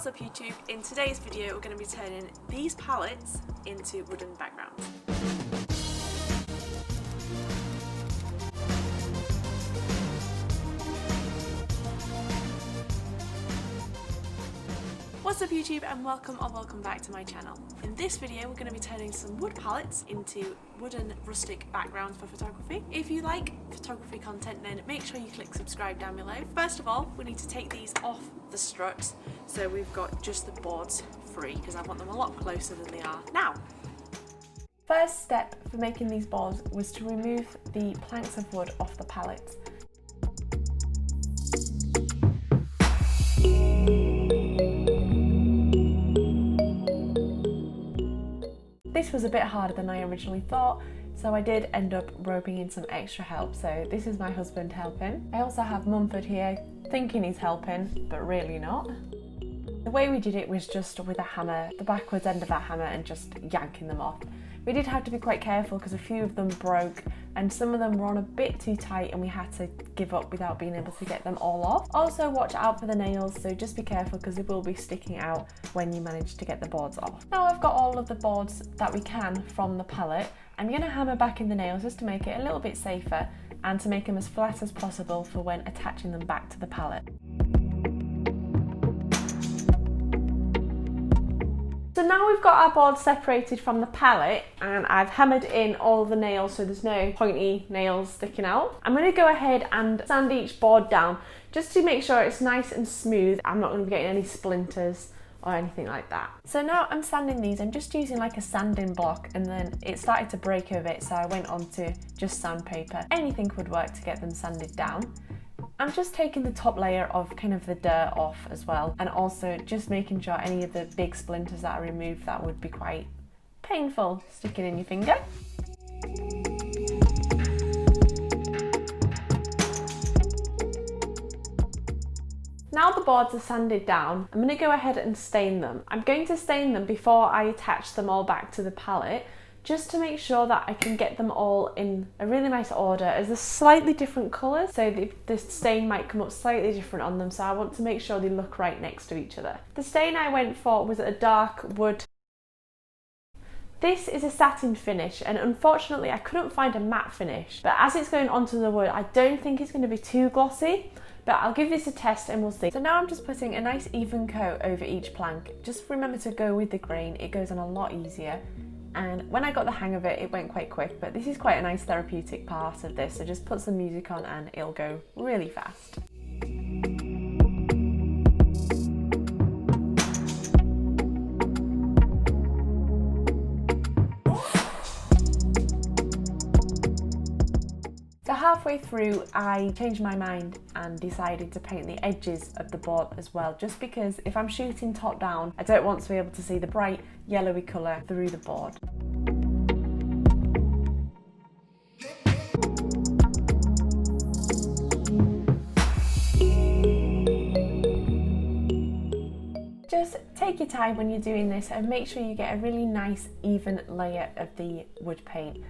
What's up YouTube? In today's video we're going to be turning these pallets into wooden backgrounds. What's up YouTube and welcome back to my channel. In this video we're going to be turning some wood pallets into wooden rustic backgrounds for photography. If you like photography content then make sure you click subscribe down below. First of all we need to take these off the struts so we've got just the boards free because I want them a lot closer than they are now. First step for making these boards was to remove the planks of wood off the pallets. This was a bit harder than I originally thought, so I did end up roping in some extra help. So this is my husband helping. I also have Mumford here thinking he's helping, but really not. The way we did it was just with a hammer, the backwards end of that hammer, and just yanking them off. We did have to be quite careful because a few of them broke and some of them were on a bit too tight and we had to give up without being able to get them all off. Also watch out for the nails, so just be careful because they will be sticking out when you manage to get the boards off. Now I've got all of the boards that we can from the pallet. I'm going to hammer back in the nails just to make it a little bit safer and to make them as flat as possible for when attaching them back to the pallet. So now we've got our board separated from the pallet and I've hammered in all the nails so there's no pointy nails sticking out. I'm going to go ahead and sand each board down just to make sure it's nice and smooth. I'm not going to be getting any splinters or anything like that. So now I'm sanding these, I'm just using like a sanding block and then it started to break a bit so I went on to just sandpaper. Anything would work to get them sanded down. I'm just taking the top layer of kind of the dirt off as well and also just making sure any of the big splinters that are removed that would be quite painful sticking in your finger. Now the boards are sanded down, I'm going to go ahead and stain them. I'm going to stain them before I attach them all back to the pallet, just to make sure that I can get them all in a really nice order as they're slightly different colours, so the stain might come up slightly different on them, so I want to make sure they look right next to each other. The stain I went for was a dark wood. This is a satin finish and unfortunately I couldn't find a matte finish, but as it's going onto the wood I don't think it's going to be too glossy, but I'll give this a test and we'll see. So now I'm just putting a nice even coat over each plank. Just remember to go with the grain, it goes on a lot easier. And when I got the hang of it, it went quite quick, but this is quite a nice therapeutic part of this, so just put some music on and it'll go really fast. So halfway through, I changed my mind and decided to paint the edges of the board as well, just because if I'm shooting top down, I don't want to be able to see the bright yellowy colour through the board. Just take your time when you're doing this and make sure you get a really nice even layer of the wood paint.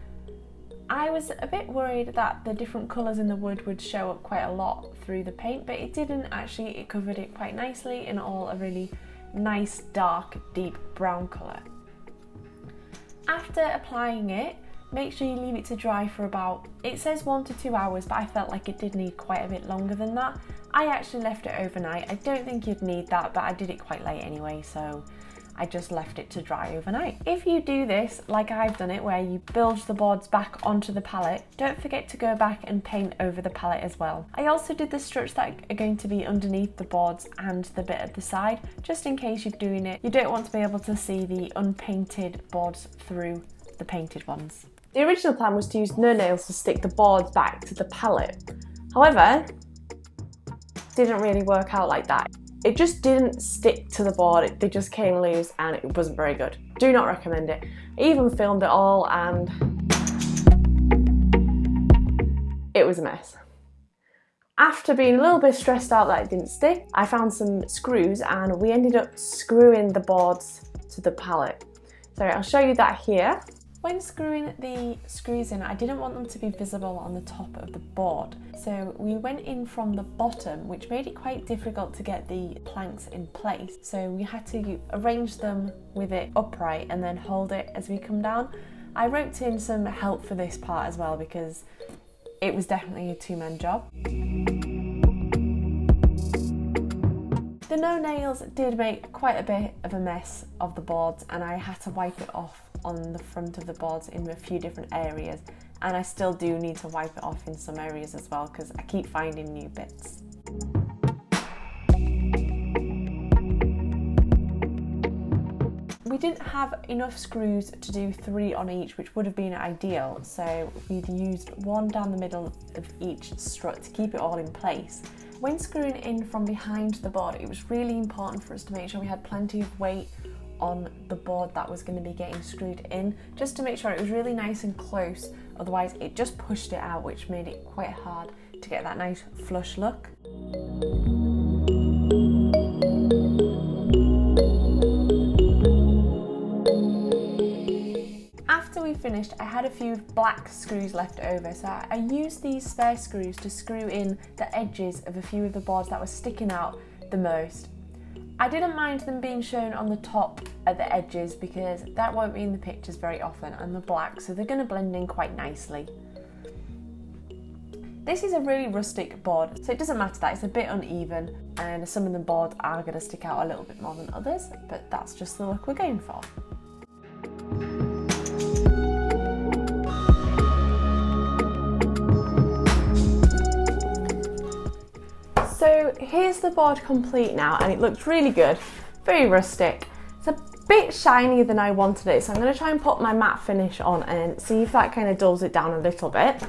I was a bit worried that the different colours in the wood would show up quite a lot through the paint, but it didn't actually. It covered it quite nicely in all a really nice dark deep brown colour. After applying it, make sure you leave it to dry for about, it says 1 to 2 hours, but I felt like it did need quite a bit longer than that. I actually left it overnight. I don't think you'd need that, but I did it quite late anyway, so I just left it to dry overnight. If you do this, like I've done it, where you bilge the boards back onto the pallet, don't forget to go back and paint over the pallet as well. I also did the struts that are going to be underneath the boards and the bit at the side, just in case you're doing it. You don't want to be able to see the unpainted boards through the painted ones. The original plan was to use no nails to stick the boards back to the pallet. However, it didn't really work out like that. It just didn't stick to the board, they just came loose and it wasn't very good. Do not recommend it. I even filmed it all and it was a mess. After being a little bit stressed out that it didn't stick, I found some screws and we ended up screwing the boards to the pallet. So I'll show you that here. When screwing the screws in, I didn't want them to be visible on the top of the board. So we went in from the bottom, which made it quite difficult to get the planks in place. So we had to arrange them with it upright and then hold it as we come down. I roped in some help for this part as well because it was definitely a two-man job. The no nails did make quite a bit of a mess of the boards, and I had to wipe it off on the front of the boards in a few different areas, and I still do need to wipe it off in some areas as well because I keep finding new bits. We didn't have enough screws to do 3 on each, which would have been ideal, so we'd used 1 down the middle of each strut to keep it all in place. When screwing in from behind the board, it was really important for us to make sure we had plenty of weight on the board that was going to be getting screwed in, just to make sure it was really nice and close, otherwise it just pushed it out, which made it quite hard to get that nice flush look. After we finished, I had a few black screws left over, so I used these spare screws to screw in the edges of a few of the boards that were sticking out the most. I didn't mind them being shown on the top at the edges because that won't be in the pictures very often, and they're black, so they're going to blend in quite nicely. This is a really rustic board, so it doesn't matter that it's a bit uneven, and some of the boards are going to stick out a little bit more than others, but that's just the look we're going for. So here's the board complete now, and it looks really good, very rustic. It's a bit shinier than I wanted it, so I'm going to try and put my matte finish on and see if that kind of dulls it down a little bit.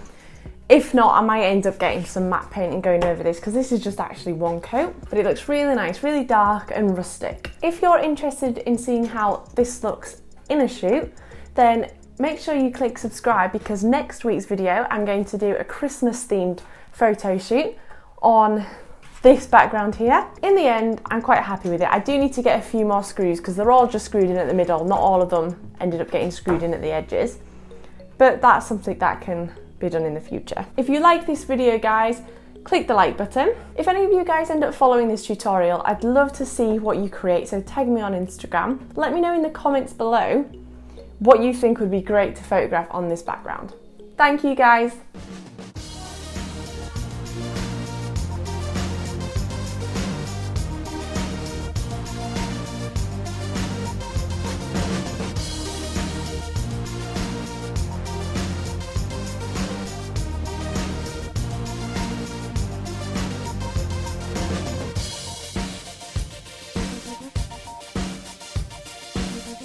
If not, I might end up getting some matte painting going over this because this is just actually one coat, but it looks really nice, really dark and rustic. If you're interested in seeing how this looks in a shoot, then make sure you click subscribe because next week's video I'm going to do a Christmas themed photo shoot on this background here. In the end, I'm quite happy with it. I do need to get a few more screws because they're all just screwed in at the middle. Not all of them ended up getting screwed in at the edges, but that's something that can be done in the future. If you like this video, guys, click the like button. If any of you guys end up following this tutorial, I'd love to see what you create, so tag me on Instagram. Let me know in the comments below what you think would be great to photograph on this background. Thank you, guys.